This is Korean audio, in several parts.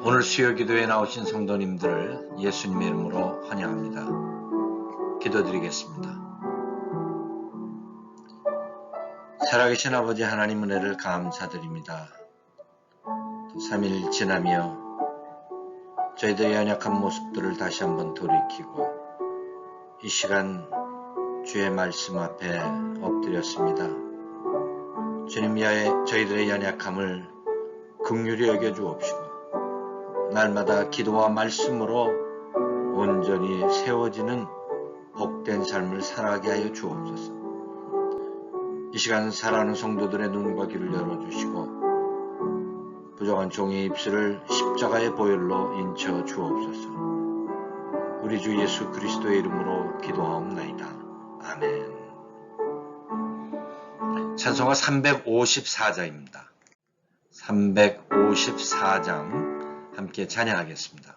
오늘 수요기도에 나오신 성도님들을 예수님의 이름으로 환영합니다. 기도드리겠습니다. 살아계신 아버지 하나님 은혜를 감사드립니다. 3일 지나며 저희들의 연약한 모습들을 다시 한번 돌이키고 이 시간 주의 말씀 앞에 엎드렸습니다. 주님, 저희들의 연약함을 긍휼히 여겨주옵시고 날마다 기도와 말씀으로 온전히 세워지는 복된 삶을 살아가게 하여 주옵소서. 이 시간 살아가는 성도들의 눈과 귀를 열어주시고 부족한 종의 입술을 십자가의 보혈로 인쳐 주옵소서. 우리 주 예수 그리스도의 이름으로 기도하옵나이다. 아멘. 찬송가 354장입니다. 354장 함께 찬양하겠습니다.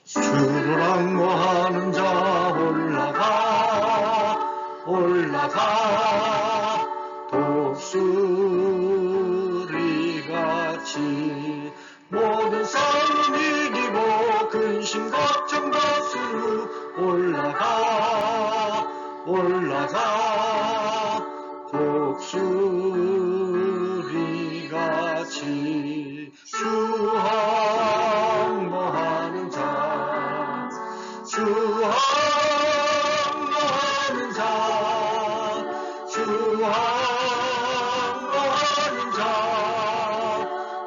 주를 앙모하는 자 올라가 독수리같이 모든 싸움 이기고 근심 걱정 다스루 올라가 독수리같이 주 앙모하는 자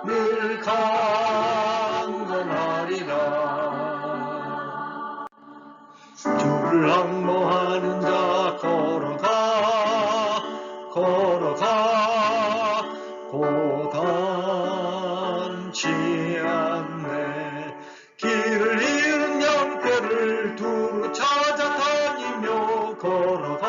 늘 강건하리라. 주를 앙모하는 자 걸어가 고단치 않네. 길을 잃은 양떼를 두루 찾아다니며 걸어가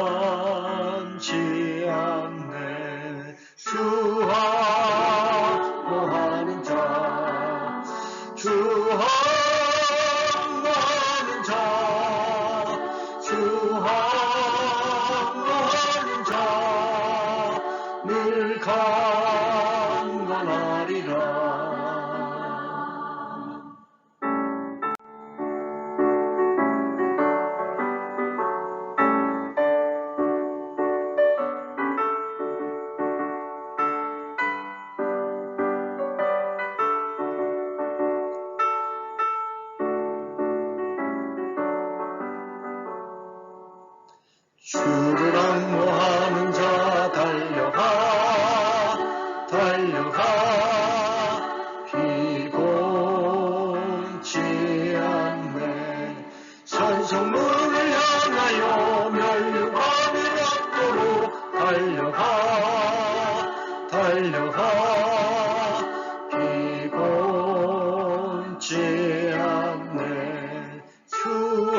고단치 않네. 주 앙모하는 자 늘 강건하리라. 주를 앙모하는 자 달려가 피곤치 않네. 산성문을 향하여 멸류관을 앞도로 달려가 피곤치 않네. 주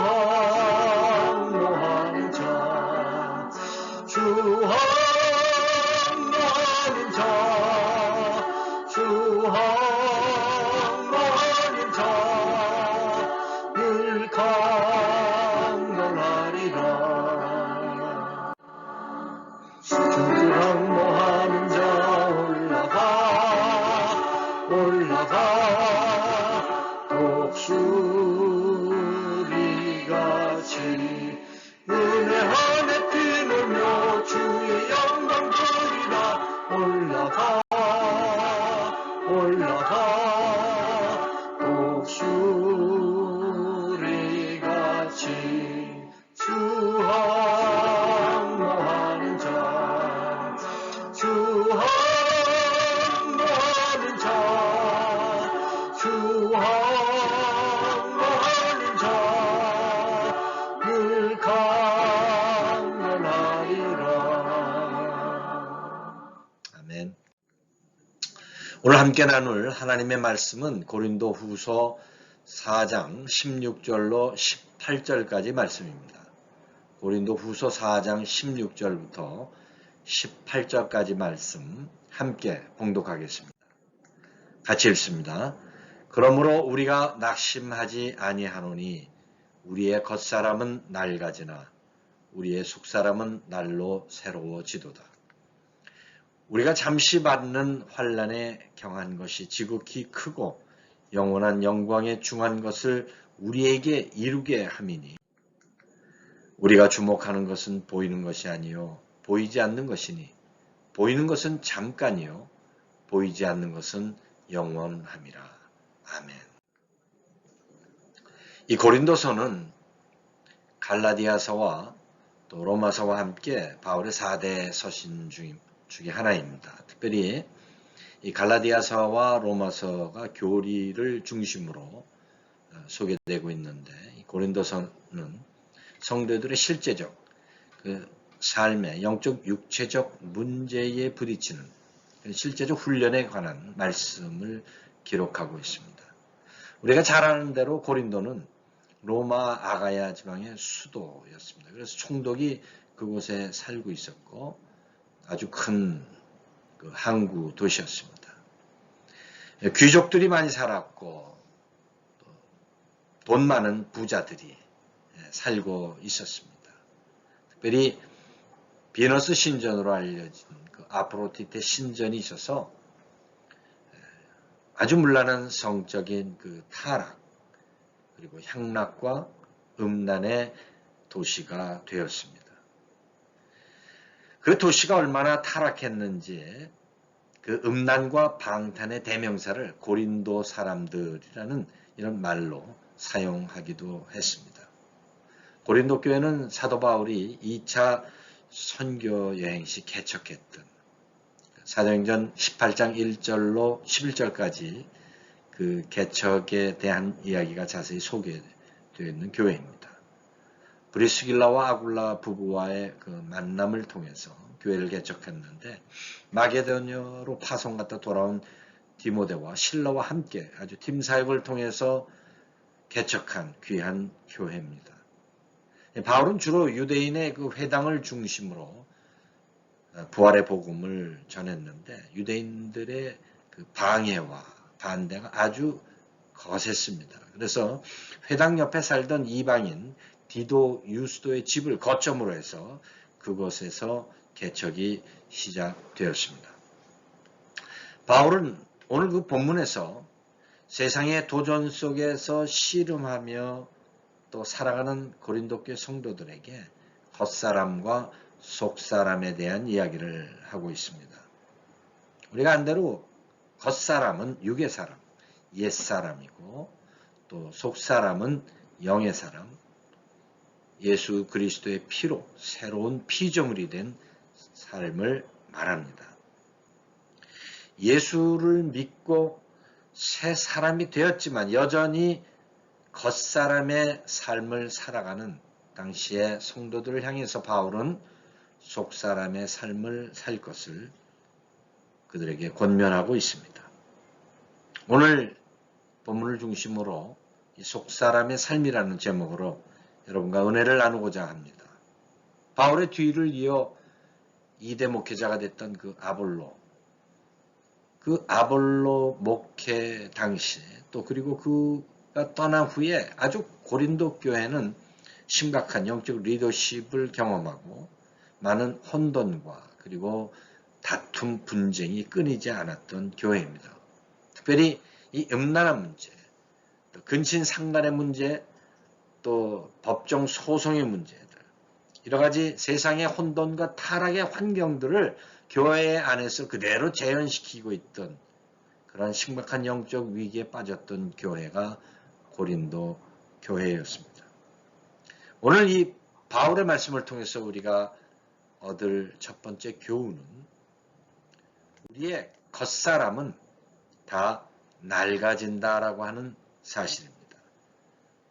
앙모하는 자 늘 강건하리라. 주를 앙모하는 자 올라가 독수리같이 은혜 안에 뛰놀며 주의 영광 보리라. 올라가 독수리같이 주 앙모하는 자 늘 강건하리라. 아멘. 오늘 함께 나눌 하나님의 말씀은 고린도 후서 4장 16절로 18절까지 말씀입니다. 고린도후서 4장 16절부터 18절까지 말씀 함께 봉독하겠습니다. 같이 읽습니다. 그러므로 우리가 낙심하지 아니하노니 우리의 겉사람은 낡아지나 우리의 속사람은 날로 새로워지도다. 우리가 잠시 받는 환난에 경한 것이 지극히 크고 영원한 영광에 중한 것을 우리에게 이루게 함이니 우리가 주목하는 것은 보이는 것이 아니요 보이지 않는 것이니 보이는 것은 잠깐이요 보이지 않는 것은 영원함이라. 아멘. 이 고린도서는 갈라디아서와 또 로마서와 함께 바울의 4대 서신 중에 하나입니다. 특별히 이 갈라디아서와 로마서가 교리를 중심으로 소개되고 있는데 이 고린도서는 성도들의 실제적 그 삶의 영적 육체적 문제에 부딪히는 실제적 훈련에 관한 말씀을 기록하고 있습니다. 우리가 잘 아는 대로 고린도는 로마 아가야 지방의 수도였습니다. 그래서 총독이 그곳에 살고 있었고 아주 큰 그 항구 도시였습니다. 귀족들이 많이 살았고 돈 많은 부자들이 살고 있었습니다. 특별히 비너스 신전으로 알려진 그 아프로디테 신전이 있어서 아주 문란한 성적인 그 타락 그리고 향락과 음란의 도시가 되었습니다. 그 도시가 얼마나 타락했는지 그 음란과 방탄의 대명사를 고린도 사람들이라는 이런 말로 사용하기도 했습니다. 고린도 교회는 사도 바울이 2차 선교 여행 시 개척했던 사도행전 18장 1절로 11절까지 그 개척에 대한 이야기가 자세히 소개되어 있는 교회입니다. 브리스길라와 아굴라 부부와의 그 만남을 통해서 교회를 개척했는데 마게도냐로 파송 갔다 돌아온 디모데와 실라와 함께 아주 팀 사역을 통해서 개척한 귀한 교회입니다. 바울은 주로 유대인의 그 회당을 중심으로 부활의 복음을 전했는데 유대인들의 그 방해와 반대가 아주 거셌습니다. 그래서 회당 옆에 살던 이방인 디도 유스도의 집을 거점으로 해서 그곳에서 개척이 시작되었습니다. 바울은 오늘 그 본문에서 세상의 도전 속에서 씨름하며 또 살아가는 고린도교회 성도들에게 겉사람과 속사람에 대한 이야기를 하고 있습니다. 우리가 안 대로 겉사람은 육의 사람, 옛사람이고 또 속사람은 영의 사람, 예수 그리스도의 피로 새로운 피조물이 된 삶을 말합니다. 예수를 믿고 새 사람이 되었지만 여전히 겉사람의 삶을 살아가는 당시의 성도들을 향해서 바울은 속사람의 삶을 살 것을 그들에게 권면하고 있습니다. 오늘 본문을 중심으로 이 속사람의 삶이라는 제목으로 여러분과 은혜를 나누고자 합니다. 바울의 뒤를 이어 2대 목회자가 됐던 그 아볼로 목회 당시에 또 그리고 그가 떠난 후에 아주 고린도 교회는 심각한 영적 리더십을 경험하고 많은 혼돈과 그리고 다툼 분쟁이 끊이지 않았던 교회입니다. 특별히 이 음란한 문제, 또 근친상간의 문제, 또 법정 소송의 문제들, 여러 가지 세상의 혼돈과 타락의 환경들을 교회 안에서 그대로 재현시키고 있던 그런 심각한 영적 위기에 빠졌던 교회가 고린도 교회였습니다. 오늘 이 바울의 말씀을 통해서 우리가 얻을 첫 번째 교훈은 우리의 겉사람은 다 낡아진다라고 하는 사실입니다.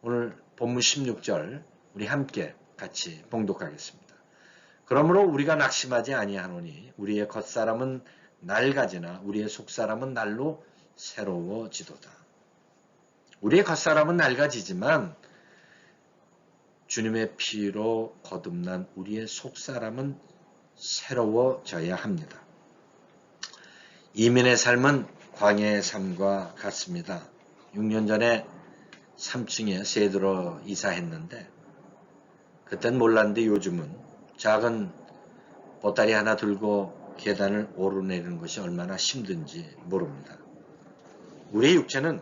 오늘 본문 16절 우리 함께 같이 봉독하겠습니다. 그러므로 우리가 낙심하지 아니하노니 우리의 겉사람은 낡아지나 우리의 속사람은 날로 새로워지도다. 우리의 겉사람은 낡아지지만 주님의 피로 거듭난 우리의 속사람은 새로워져야 합니다. 이민의 삶은 광야의 삶과 같습니다. 6년 전에 3층에 세들어 이사했는데 그땐 몰랐는데 요즘은 작은 보따리 하나 들고 계단을 오르내리는 것이 얼마나 힘든지 모릅니다. 우리의 육체는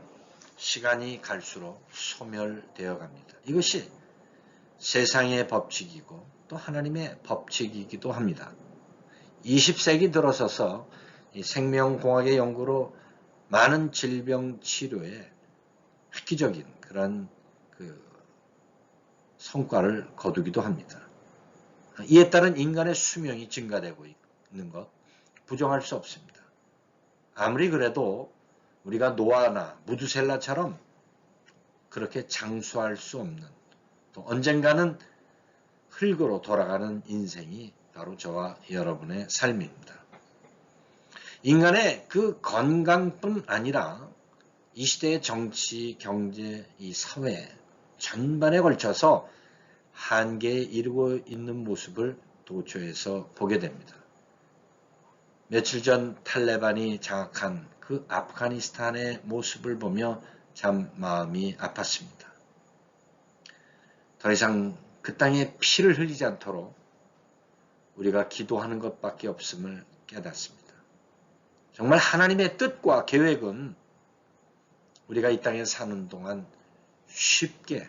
시간이 갈수록 소멸되어 갑니다. 이것이 세상의 법칙이고 또 하나님의 법칙이기도 합니다. 20세기 들어서서 이 생명공학의 연구로 많은 질병 치료에 획기적인 그런 성과를 거두기도 합니다. 이에 따른 인간의 수명이 증가되고 있는 것 부정할 수 없습니다. 아무리 그래도 우리가 노아나 무두셀라처럼 그렇게 장수할 수 없는 또 언젠가는 흙으로 돌아가는 인생이 바로 저와 여러분의 삶입니다. 인간의 그 건강뿐 아니라 이 시대의 정치, 경제, 이 사회 전반에 걸쳐서 한계에 이르고 있는 모습을 도처에서 보게 됩니다. 며칠 전 탈레반이 장악한 그 아프가니스탄의 모습을 보며 참 마음이 아팠습니다. 더 이상 그 땅에 피를 흘리지 않도록 우리가 기도하는 것밖에 없음을 깨닫습니다. 정말 하나님의 뜻과 계획은 우리가 이 땅에 사는 동안 쉽게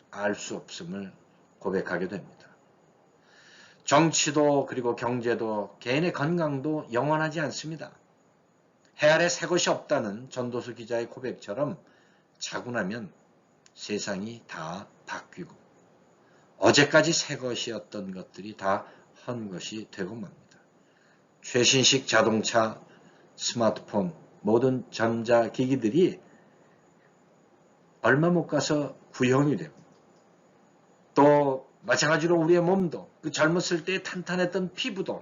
알 수 없음을 고백하게 됩니다. 정치도 그리고 경제도 개인의 건강도 영원하지 않습니다. 해 아래 새 것이 없다는 전도서 기자의 고백처럼 자고 나면 세상이 다 바뀌고 어제까지 새 것이었던 것들이 다 헌 것이 되고 맙니다. 최신식 자동차, 스마트폰, 모든 전자기기들이 얼마 못 가서 구형이 되고 또 마찬가지로 우리의 몸도 그 젊었을 때 탄탄했던 피부도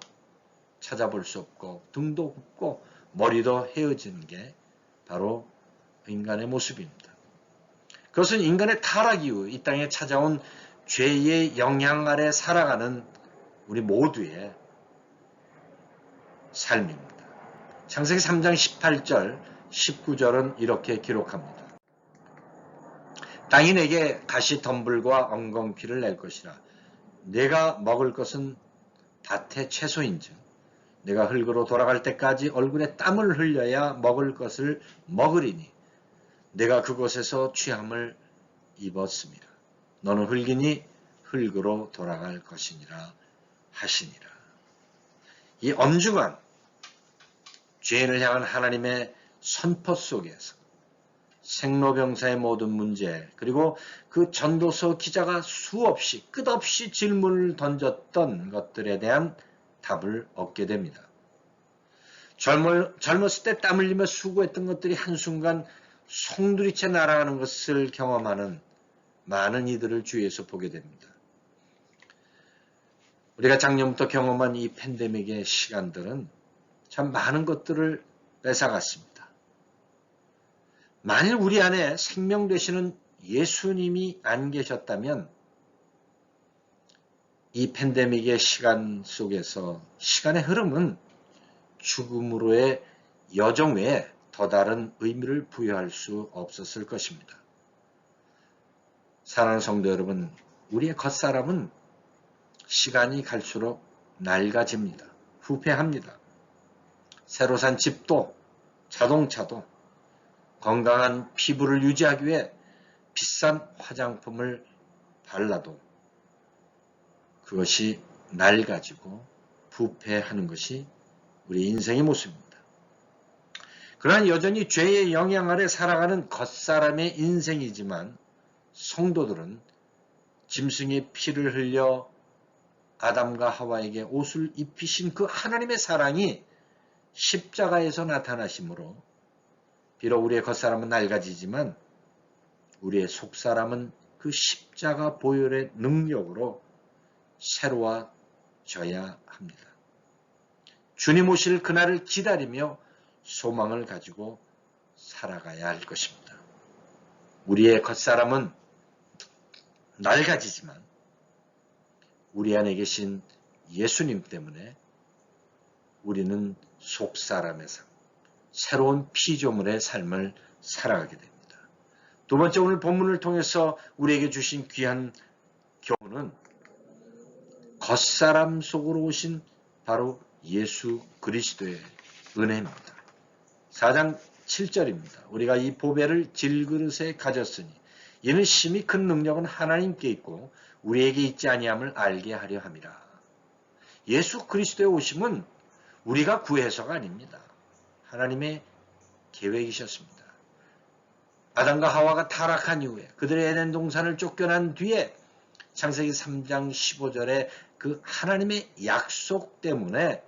찾아볼 수 없고 등도 굽고 머리도 헤어지는 게 바로 인간의 모습입니다. 그것은 인간의 타락 이후 이 땅에 찾아온 죄의 영향 아래 살아가는 우리 모두의 삶입니다. 창세기 3장 18절, 19절은 이렇게 기록합니다. 땅이 내게 가시덤불과 엉겅퀴를 낼 것이라. 내가 먹을 것은 밭의 채소인즉 내가 흙으로 돌아갈 때까지 얼굴에 땀을 흘려야 먹을 것을 먹으리니 내가 그곳에서 취함을 입었습니다. 너는 흙이니 흙으로 돌아갈 것이니라 하시니라. 이 엄중한 죄인을 향한 하나님의 선포 속에서 생로병사의 모든 문제 그리고 그 전도서 기자가 수없이 끝없이 질문을 던졌던 것들에 대한 답을 얻게 됩니다. 젊었을 때 땀 흘리며 수고했던 것들이 한순간 송두리째 날아가는 것을 경험하는 많은 이들을 주위에서 보게 됩니다. 우리가 작년부터 경험한 이 팬데믹의 시간들은 참 많은 것들을 뺏어갔습니다. 만일 우리 안에 생명 되시는 예수님이 안 계셨다면 이 팬데믹의 시간 속에서 시간의 흐름은 죽음으로의 여정 외에 더 다른 의미를 부여할 수 없었을 것입니다. 사랑하는 성도 여러분, 우리의 겉사람은 시간이 갈수록 낡아집니다. 후패합니다. 새로 산 집도 자동차도 건강한 피부를 유지하기 위해 비싼 화장품을 발라도 그것이 낡아지고 부패하는 것이 우리 인생의 모습입니다. 그러나 여전히 죄의 영향 아래 살아가는 겉사람의 인생이지만 성도들은 짐승의 피를 흘려 아담과 하와에게 옷을 입히신 그 하나님의 사랑이 십자가에서 나타나심으로 비록 우리의 겉사람은 낡아지지만 우리의 속사람은 그 십자가 보혈의 능력으로 새로워져야 합니다. 주님 오실 그날을 기다리며 소망을 가지고 살아가야 할 것입니다. 우리의 겉사람은 낡아지지만 우리 안에 계신 예수님 때문에 우리는 속사람의 삶, 새로운 피조물의 삶을 살아가게 됩니다. 두 번째, 오늘 본문을 통해서 우리에게 주신 귀한 교훈은 겉사람 속으로 오신 바로 예수 그리스도의 은혜입니다. 4장 7절입니다. 우리가 이 보배를 질그릇에 가졌으니 이는 심히 큰 능력은 하나님께 있고 우리에게 있지 아니함을 알게 하려 함이라. 예수 그리스도의 오심은 우리가 구해서가 아닙니다. 하나님의 계획이셨습니다. 아담과 하와가 타락한 이후에 그들의 에덴 동산을 쫓겨난 뒤에 창세기 3장 15절에 그 하나님의 약속 때문에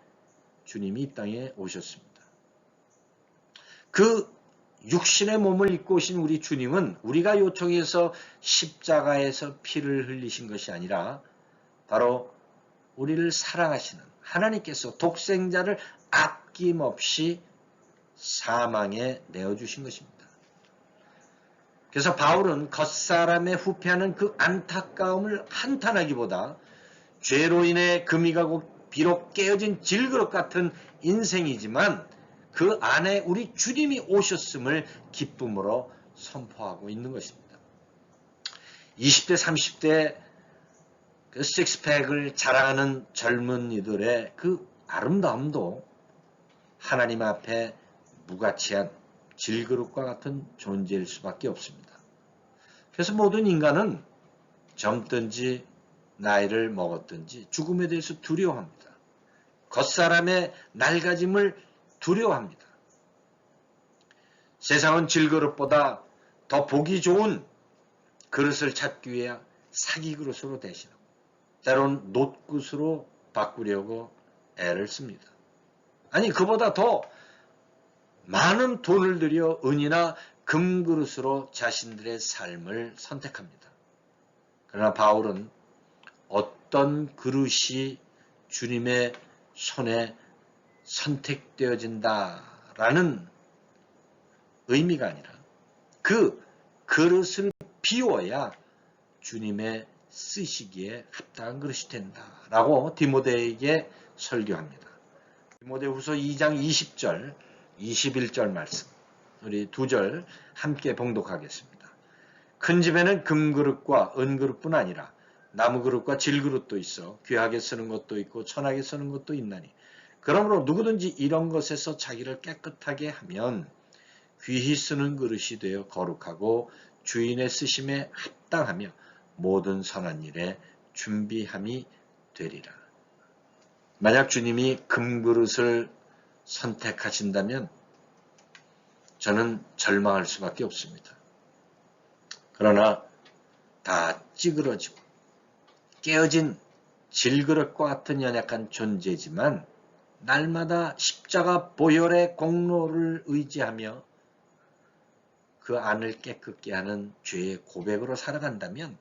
주님이 이 땅에 오셨습니다. 그 육신의 몸을 입고 오신 우리 주님은 우리가 요청해서 십자가에서 피를 흘리신 것이 아니라 바로 우리를 사랑하시는 하나님께서 독생자를 아낌없이 사망에 내어주신 것입니다. 그래서 바울은 겉사람의 후패하는 그 안타까움을 한탄하기보다 죄로 인해 금이 가고 비록 깨어진 질그릇 같은 인생이지만 그 안에 우리 주님이 오셨음을 기쁨으로 선포하고 있는 것입니다. 20대 30대 그 식스팩을 자랑하는 젊은이들의 그 아름다움도 하나님 앞에 무가치한 질그릇과 같은 존재일 수밖에 없습니다. 그래서 모든 인간은 젊든지 나이를 먹었든지 죽음에 대해서 두려워합니다. 겉사람의 낡아짐을 두려워합니다. 세상은 질그릇보다 더 보기 좋은 그릇을 찾기 위해 사기 그릇으로 대신하고 때론 놋굿으로 바꾸려고 애를 씁니다. 아니, 그보다 더 많은 돈을 들여 은이나 금그릇으로 자신들의 삶을 선택합니다. 그러나 바울은 어떤 그릇이 주님의 손에 선택되어진다라는 의미가 아니라 그 그릇을 비워야 주님의 쓰시기에 합당한 그릇이 된다라고 디모데에게 설교합니다. 디모데후서 2장 20절, 21절 말씀, 우리 두 절 함께 봉독하겠습니다. 큰 집에는 금그릇과 은그릇뿐 아니라 나무그릇과 질그릇도 있어 귀하게 쓰는 것도 있고 천하게 쓰는 것도 있나니 그러므로 누구든지 이런 것에서 자기를 깨끗하게 하면 귀히 쓰는 그릇이 되어 거룩하고 주인의 쓰심에 합당하며 모든 선한 일에 준비함이 되리라. 만약 주님이 금그릇을 선택하신다면 저는 절망할 수밖에 없습니다. 그러나 다 찌그러지고 깨어진 질그릇과 같은 연약한 존재지만 날마다 십자가 보혈의 공로를 의지하며 그 안을 깨끗게 하는 죄의 고백으로 살아간다면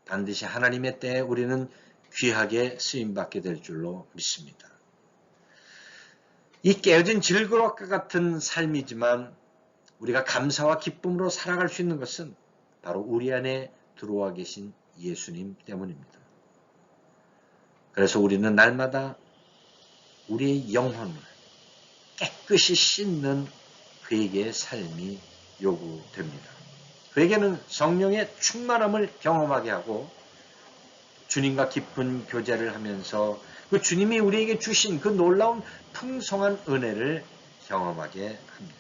반드시 하나님의 때에 우리는 귀하게 쓰임받게 될 줄로 믿습니다. 이 깨어진 질그릇과 같은 삶이지만 우리가 감사와 기쁨으로 살아갈 수 있는 것은 바로 우리 안에 들어와 계신 예수님 때문입니다. 그래서 우리는 날마다 우리의 영혼을 깨끗이 씻는 그에게의 삶이 요구됩니다. 그에게는 성령의 충만함을 경험하게 하고 주님과 깊은 교제를 하면서 그 주님이 우리에게 주신 그 놀라운 풍성한 은혜를 경험하게 합니다.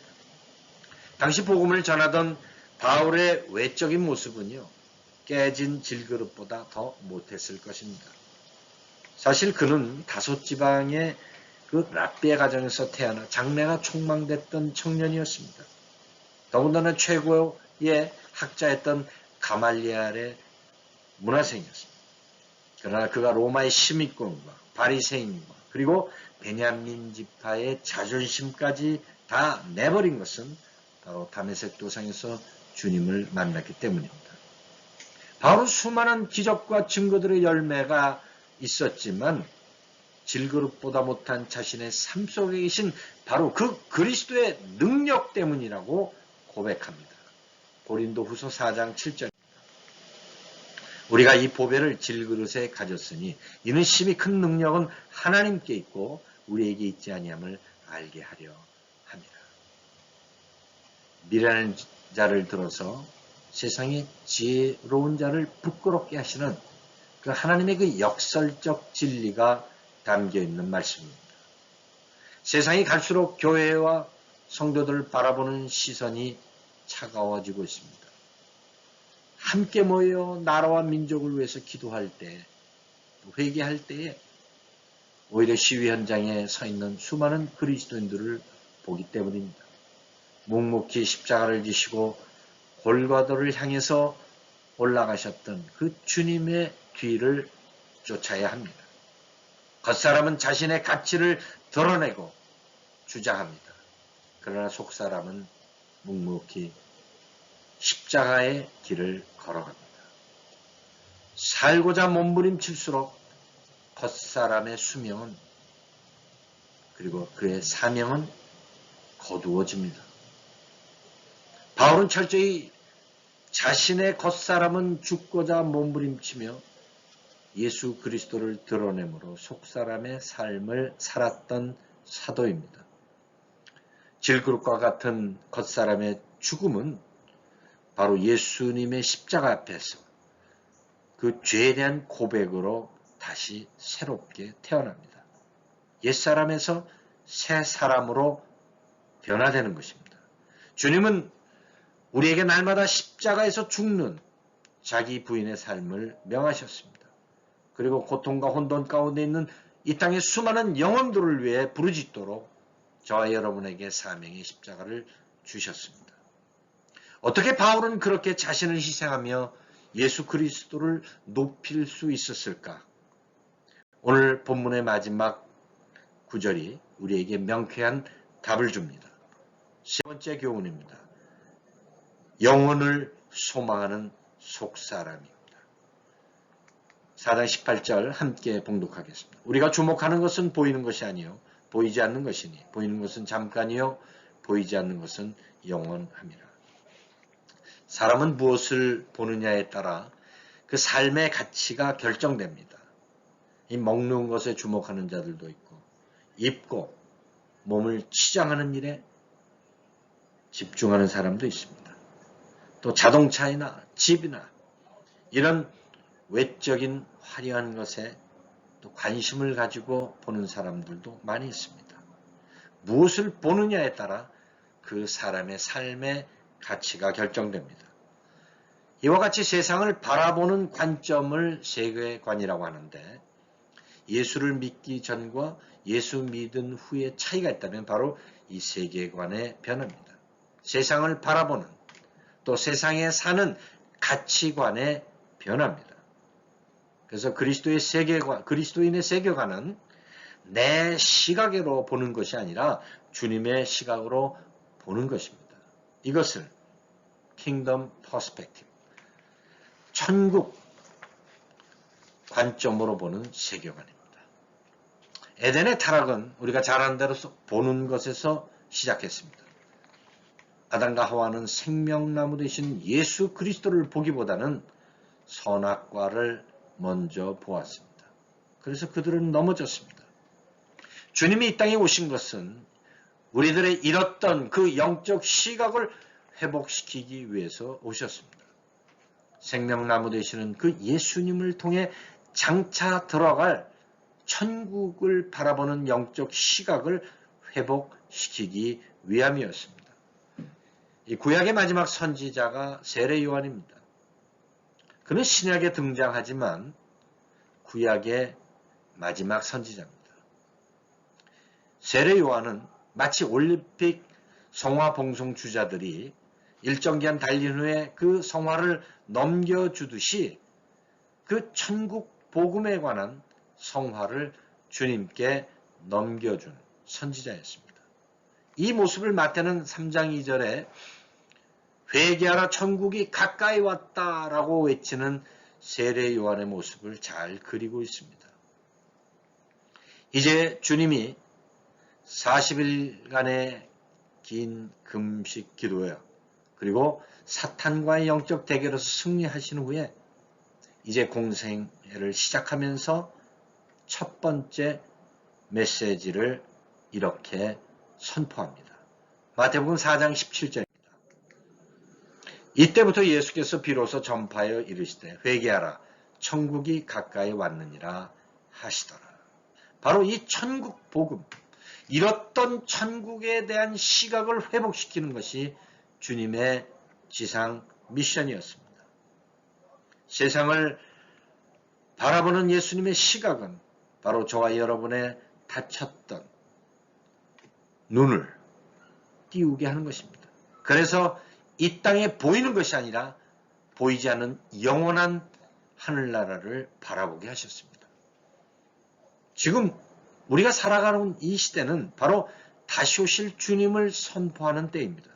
당시 복음을 전하던 바울의 외적인 모습은요, 깨진 질그릇보다 더 못했을 것입니다. 사실 그는 다소 지방의 그 랍비의 가정에서 태어나 장래가 촉망됐던 청년이었습니다. 더군다나 최고의 학자였던 가말리알의 문화생이었습니다. 그러나 그가 로마의 시민권과 바리새인과 그리고 베냐민 지파의 자존심까지 다 내버린 것은 바로 다메섹 도상에서 주님을 만났기 때문입니다. 바로 수많은 기적과 증거들의 열매가 있었지만 질그릇보다 못한 자신의 삶 속에 계신 바로 그 그리스도의 능력 때문이라고 고백합니다. 고린도후서 4장 7절. 우리가 이 보배를 질그릇에 가졌으니 이는 심히 큰 능력은 하나님께 있고 우리에게 있지 아니함을 알게 하려 함이라. 미련한 자를 들어서 세상의 지혜로운 자를 부끄럽게 하시는 그 하나님의 그 역설적 진리가 담겨 있는 말씀입니다. 세상이 갈수록 교회와 성도들을 바라보는 시선이 차가워지고 있습니다. 함께 모여 나라와 민족을 위해서 기도할 때, 회개할 때에 오히려 시위 현장에 서 있는 수많은 그리스도인들을 보기 때문입니다. 묵묵히 십자가를 지시고 골고다를 향해서 올라가셨던 그 주님의 뒤를 쫓아야 합니다. 겉사람은 자신의 가치를 드러내고 주장합니다. 그러나 속사람은 묵묵히 십자가의 길을 걸어갑니다. 살고자 몸부림칠수록 겉사람의 수명은 그리고 그의 사명은 거두어집니다. 바울은 철저히 자신의 겉사람은 죽고자 몸부림치며 예수 그리스도를 드러내므로 속사람의 삶을 살았던 사도입니다. 질그릇과 같은 겉사람의 죽음은 바로 예수님의 십자가 앞에서 그 죄에 대한 고백으로 다시 새롭게 태어납니다. 옛사람에서 새 사람으로 변화되는 것입니다. 주님은 우리에게 날마다 십자가에서 죽는 자기 부인의 삶을 명하셨습니다. 그리고 고통과 혼돈 가운데 있는 이 땅의 수많은 영혼들을 위해 부르짖도록 저와 여러분에게 사명의 십자가를 주셨습니다. 어떻게 바울은 그렇게 자신을 희생하며 예수 그리스도를 높일 수 있었을까? 오늘 본문의 마지막 구절이 우리에게 명쾌한 답을 줍니다. 세 번째 교훈입니다. 영혼을 소망하는 속사람입니다. 4장 18절 함께 봉독하겠습니다. 우리가 주목하는 것은 보이는 것이 아니요 보이지 않는 것이니 보이는 것은 잠깐이요 보이지 않는 것은 영원함이라. 사람은 무엇을 보느냐에 따라 그 삶의 가치가 결정됩니다. 이 먹는 것에 주목하는 자들도 있고 입고 몸을 치장하는 일에 집중하는 사람도 있습니다. 또 자동차이나 집이나 이런 외적인 화려한 것에 또 관심을 가지고 보는 사람들도 많이 있습니다. 무엇을 보느냐에 따라 그 사람의 삶의 가치가 결정됩니다. 이와 같이 세상을 바라보는 관점을 세계관이라고 하는데 예수를 믿기 전과 예수 믿은 후에 차이가 있다면 바로 이 세계관의 변화입니다. 세상을 바라보는 또 세상에 사는 가치관의 변화입니다. 그래서 그리스도의 세계관, 그리스도인의 세계관은 내 시각으로 보는 것이 아니라 주님의 시각으로 보는 것입니다. 이것을 킹덤 퍼스펙티브, 천국 관점으로 보는 세계관입니다. 에덴의 타락은 우리가 잘 아는 대로 보는 것에서 시작했습니다. 아담과 하와는 생명나무 되신 예수 그리스도를 보기보다는 선악과를 먼저 보았습니다. 그래서 그들은 넘어졌습니다. 주님이 이 땅에 오신 것은 우리들의 잃었던 그 영적 시각을 회복시키기 위해서 오셨습니다. 생명나무 되시는 그 예수님을 통해 장차 들어갈 천국을 바라보는 영적 시각을 회복시키기 위함이었습니다. 이 구약의 마지막 선지자가 세례 요한입니다. 그는 신약에 등장하지만 구약의 마지막 선지자입니다. 세례 요한은 마치 올림픽 성화 봉송 주자들이 일정 기간 달린 후에 그 성화를 넘겨주듯이 그 천국 복음에 관한 성화를 주님께 넘겨준 선지자였습니다. 이 모습을 마태는 3장 2절에 회개하라 천국이 가까이 왔다라고 외치는 세례 요한의 모습을 잘 그리고 있습니다. 이제 주님이 40일간의 긴 금식 기도야 그리고 사탄과의 영적 대결에서 승리하신 후에 이제 공생애를 시작하면서 첫 번째 메시지를 이렇게 선포합니다. 마태복음 4장 17절입니다. 이때부터 예수께서 비로소 전파하여 이르시되 회개하라 천국이 가까이 왔느니라 하시더라. 바로 이 천국 복음, 잃었던 천국에 대한 시각을 회복시키는 것이 주님의 지상 미션이었습니다. 세상을 바라보는 예수님의 시각은 바로 저와 여러분의 닫혔던 눈을 띄우게 하는 것입니다. 그래서 이 땅에 보이는 것이 아니라 보이지 않는 영원한 하늘나라를 바라보게 하셨습니다. 지금 우리가 살아가는 이 시대는 바로 다시 오실 주님을 선포하는 때입니다.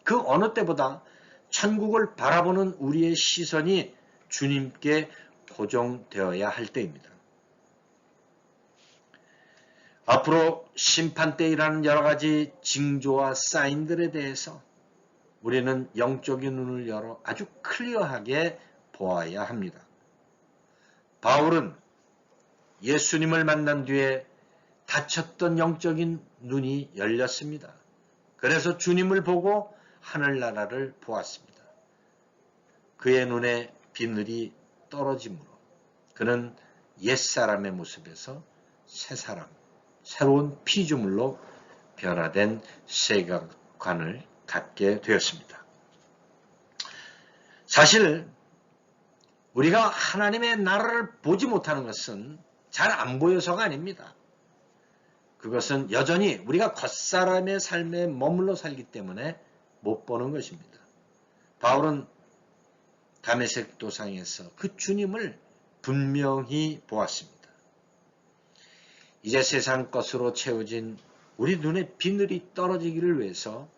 그 어느 때보다 천국을 바라보는 우리의 시선이 주님께 고정되어야 할 때입니다. 앞으로 심판때이라는 여러 가지 징조와 사인들에 대해서 우리는 영적인 눈을 열어 아주 클리어하게 보아야 합니다. 바울은 예수님을 만난 뒤에 닫혔던 영적인 눈이 열렸습니다. 그래서 주님을 보고 하늘나라를 보았습니다. 그의 눈에 비늘이 떨어지므로 그는 옛사람의 모습에서 새사람, 새로운 피조물로 변화된 세계관을 갖게 되었습니다. 사실 우리가 하나님의 나라를 보지 못하는 것은 잘 안 보여서가 아닙니다. 그것은 여전히 우리가 겉사람의 삶에 머물러 살기 때문에 못 보는 것입니다. 바울은 다메섹 도상에서 그 주님을 분명히 보았습니다. 이제 세상 것으로 채워진 우리 눈에 비늘이 떨어지기를 위해서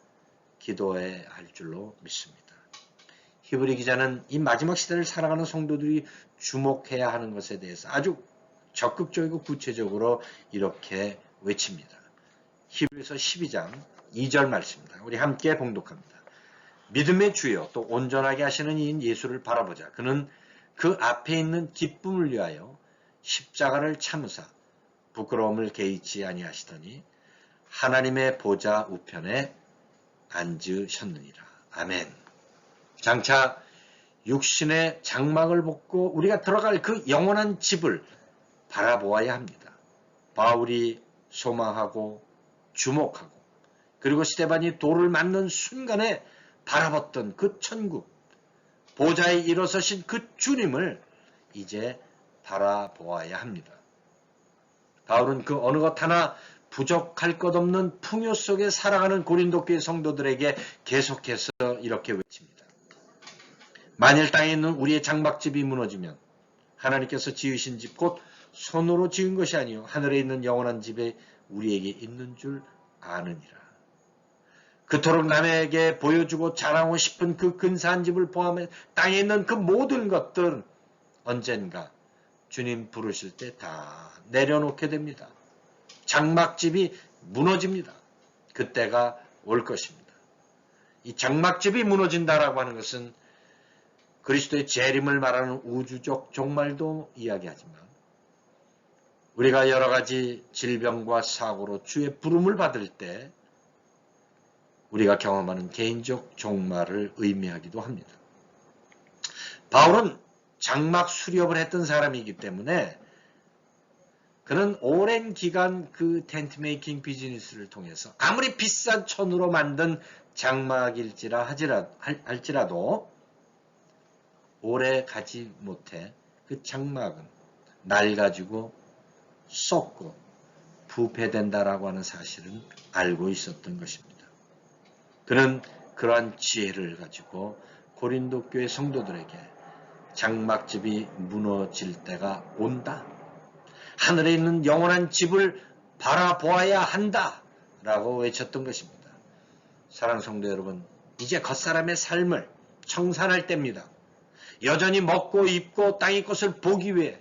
기도해야 할 줄로 믿습니다. 히브리 기자는 이 마지막 시대를 살아가는 성도들이 주목해야 하는 것에 대해서 아주 적극적이고 구체적으로 이렇게 외칩니다. 히브리서 12장 2절 말씀입니다. 우리 함께 봉독합니다. 믿음의 주여 또 온전하게 하시는 이인 예수를 바라보자. 그는 그 앞에 있는 기쁨을 위하여 십자가를 참으사 부끄러움을 개의치 아니하시더니 하나님의 보좌 우편에 앉으셨느니라. 아멘. 장차 육신의 장막을 벗고 우리가 들어갈 그 영원한 집을 바라보아야 합니다. 바울이 소망하고 주목하고 그리고 스데반이 돌을 맞는 순간에 바라봤던 그 천국, 보좌에 일어서신 그 주님을 이제 바라보아야 합니다. 바울은 그 어느 것 하나 부족할 것 없는 풍요 속에 살아가는 고린도 교회 성도들에게 계속해서 이렇게 외칩니다. 만일 땅에 있는 우리의 장막집이 무너지면 하나님께서 지으신 집 곧 손으로 지은 것이 아니요 하늘에 있는 영원한 집에 우리에게 있는 줄 아느니라. 그토록 남에게 보여주고 자랑하고 싶은 그 근사한 집을 포함해 땅에 있는 그 모든 것들은 언젠가 주님 부르실 때 다 내려놓게 됩니다. 장막집이 무너집니다. 그때가 올 것입니다. 이 장막집이 무너진다라고 하는 것은 그리스도의 재림을 말하는 우주적 종말도 이야기하지만 우리가 여러 가지 질병과 사고로 주의 부름을 받을 때 우리가 경험하는 개인적 종말을 의미하기도 합니다. 바울은 장막 수렵을 했던 사람이기 때문에 그는 오랜 기간 그 텐트 메이킹 비즈니스를 통해서 아무리 비싼 천으로 만든 장막일지라 할지라도 오래 가지 못해 그 장막은 낡아지고 썩고 부패된다라고 하는 사실은 알고 있었던 것입니다. 그는 그러한 지혜를 가지고 고린도 교회 성도들에게 장막집이 무너질 때가 온다. 하늘에 있는 영원한 집을 바라보아야 한다. 라고 외쳤던 것입니다. 사랑하는 성도 여러분, 이제 겉사람의 삶을 청산할 때입니다. 여전히 먹고 입고 땅의 것을 보기 위해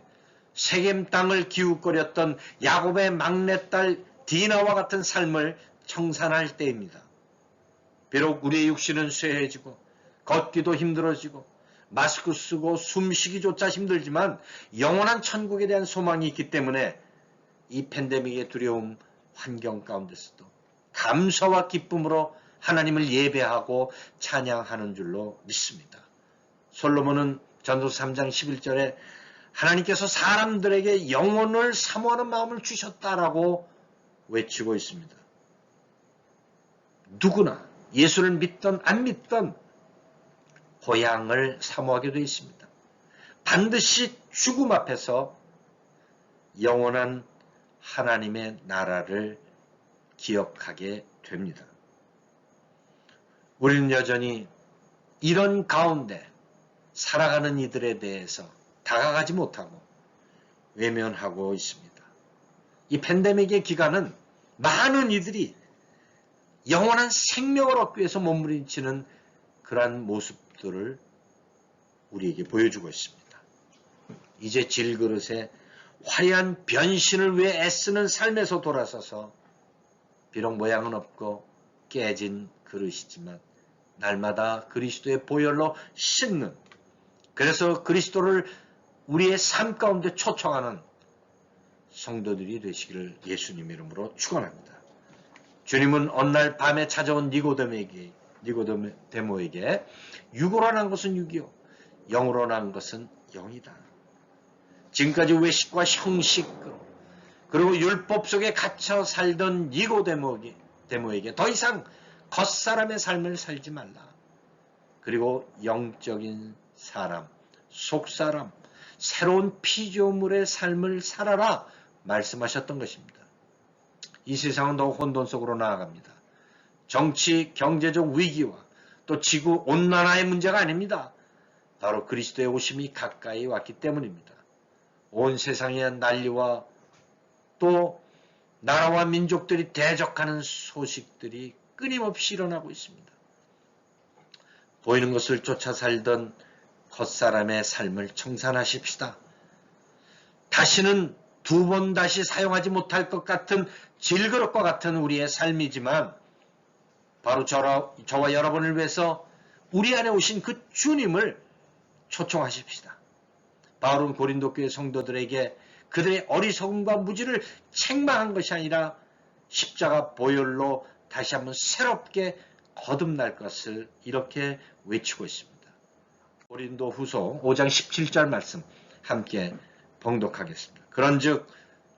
세겜 땅을 기웃거렸던 야곱의 막내딸 디나와 같은 삶을 청산할 때입니다. 비록 우리의 육신은 쇠해지고 걷기도 힘들어지고 마스크 쓰고 숨쉬기조차 힘들지만 영원한 천국에 대한 소망이 있기 때문에 이 팬데믹의 두려움 환경 가운데서도 감사와 기쁨으로 하나님을 예배하고 찬양하는 줄로 믿습니다. 솔로몬은 전도서 3장 11절에 하나님께서 사람들에게 영혼을 사모하는 마음을 주셨다라고 외치고 있습니다. 누구나 예수를 믿던 안 믿던 고향을 사모하게 되어 있습니다. 반드시 죽음 앞에서 영원한 하나님의 나라를 기억하게 됩니다. 우리는 여전히 이런 가운데 살아가는 이들에 대해서 다가가지 못하고 외면하고 있습니다. 이 팬데믹의 기간은 많은 이들이 영원한 생명을 얻기 위해서 몸부림치는 그러한 모습들을 우리에게 보여주고 있습니다. 이제 질그릇에 화려한 변신을 위해 애쓰는 삶에서 돌아서서 비록 모양은 없고 깨진 그릇이지만 날마다 그리스도의 보혈로 씻는, 그래서 그리스도를 우리의 삶 가운데 초청하는 성도들이 되시기를 예수님 이름으로 축원합니다. 주님은 어느 날 밤에 찾아온 니고데모에게 육으로 난 것은 육이요 영으로 난 것은 영이다. 지금까지 외식과 형식으로 그리고 율법 속에 갇혀 살던 니고데모에게 더 이상 겉사람의 삶을 살지 말라. 그리고 영적인 사람, 속사람, 새로운 피조물의 삶을 살아라 말씀하셨던 것입니다. 이 세상은 더욱 혼돈 속으로 나아갑니다. 정치, 경제적 위기와 또 지구 온난화의 문제가 아닙니다. 바로 그리스도의 오심이 가까이 왔기 때문입니다. 온 세상의 난리와 또 나라와 민족들이 대적하는 소식들이 끊임없이 일어나고 있습니다. 보이는 것을 쫓아 살던 겉사람의 삶을 청산하십시다. 다시는 두 번 다시 사용하지 못할 것 같은 질그릇과 같은 우리의 삶이지만 바로 저와 여러분을 위해서 우리 안에 오신 그 주님을 초청하십시다. 바울은 고린도 교회 성도들에게 그들의 어리석음과 무지를 책망한 것이 아니라 십자가 보혈로 다시 한번 새롭게 거듭날 것을 이렇게 외치고 있습니다. 고린도 후서 5장 17절 말씀 함께 봉독하겠습니다. 그런즉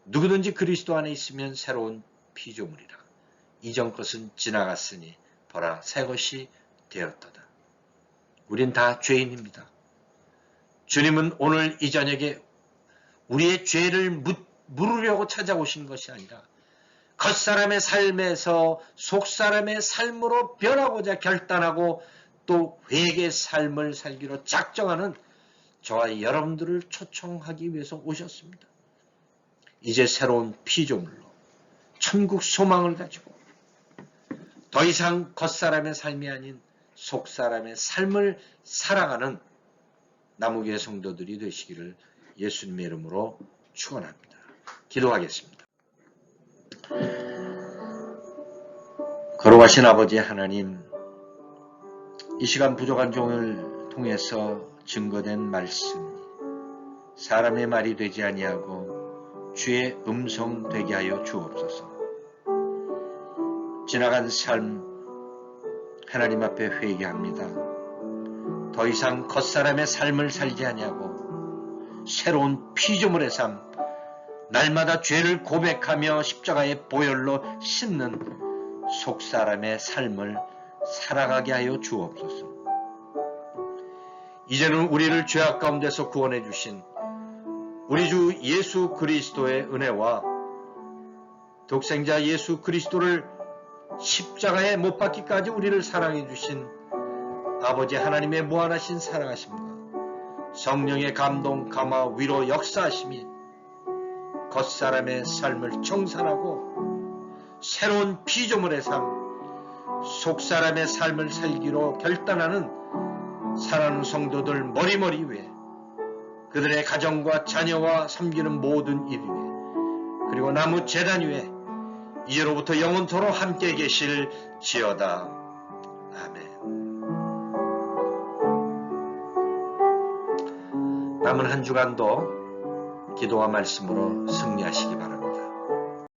누구든지 그리스도 안에 있으면 새로운 피조물이라. 이전 것은 지나갔으니 보라 새 것이 되었도다. 우린 다 죄인입니다. 주님은 오늘 이 저녁에 우리의 죄를 물으려고 찾아오신 것이 아니라 겉사람의 삶에서 속사람의 삶으로 변하고자 결단하고 또 회개의 삶을 살기로 작정하는 저와 여러분들을 초청하기 위해서 오셨습니다. 이제 새로운 피조물로 천국 소망을 가지고 더 이상 겉사람의 삶이 아닌 속사람의 삶을 살아가는 남우교회 성도들이 되시기를 예수님의 이름으로 축원합니다. 기도하겠습니다. 거룩하신 아버지 하나님, 이 시간 부족한 종을 통해서 증거된 말씀, 사람의 말이 되지 아니하고 주의 음성 되게 하여 주옵소서. 지나간 삶 하나님 앞에 회개합니다. 더 이상 겉사람의 삶을 살지 아니하고 새로운 피조물의 삶, 날마다 죄를 고백하며 십자가의 보혈로 씻는 속사람의 삶을 살아가게 하여 주옵소서. 이제는 우리를 죄악 가운데서 구원해 주신 우리 주 예수 그리스도의 은혜와 독생자 예수 그리스도를 십자가에 못 박기까지 우리를 사랑해 주신 아버지 하나님의 무한하신 사랑하심과 성령의 감동, 감화, 위로, 역사하심이 겉사람의 삶을 청산하고 새로운 피조물의 삶, 속사람의 삶을 살기로 결단하는 사랑하는 성도들 머리머리 위에, 그들의 가정과 자녀와 섬기는 모든 일 위에, 그리고 나무 제단 위에 이제로부터 영원토록 함께 계실지어다. 아멘. 남은 한 주간도 기도와 말씀으로 승리하시기 바랍니다.